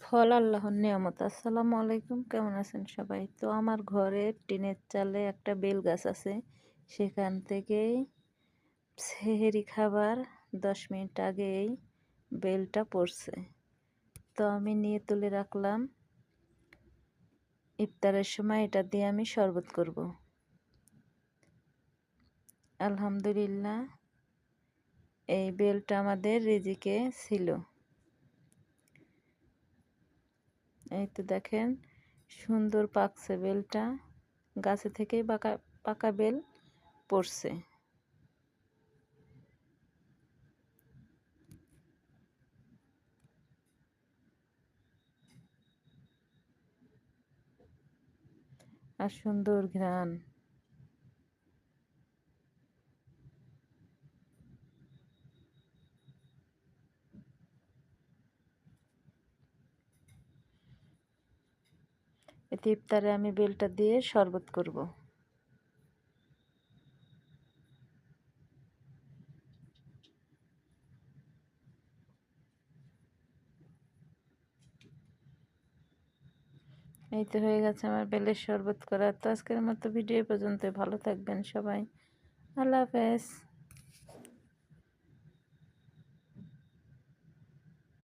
ফল আল্লাহর নিয়ামত। আসসালামু আলাইকুম, কেমন আছেন সবাই? তো আমার ঘরে টিনের চালে একটা বেল গাছ আছে, সেখান থেকেই সেহেরি খাবার 10 মিনিট আগেই বেলটা পড়ছে। তো আমি নিয়ে তুলে রাখলাম, ইফতারের সময় এটা দিয়ে আমি শরবত করব। আলহামদুলিল্লাহ, এই বেলটা আমাদের রিজিকে ছিল। এই তো দেখেন, সুন্দর পাকছে বেলটা, গাছে থেকেই পাকা পাকা বেল পড়ছে। আর সুন্দর ঘ্রাণ। এতে ইফতারে আমি বেলটা দিয়ে শরবত করব। এই তো হয়ে গেছে আমার বেলের শরবত করা। তো আজকের মতো ভিডিও পর্যন্ত, ভালো থাকবেন সবাই। আল্লাহ হাফেজ।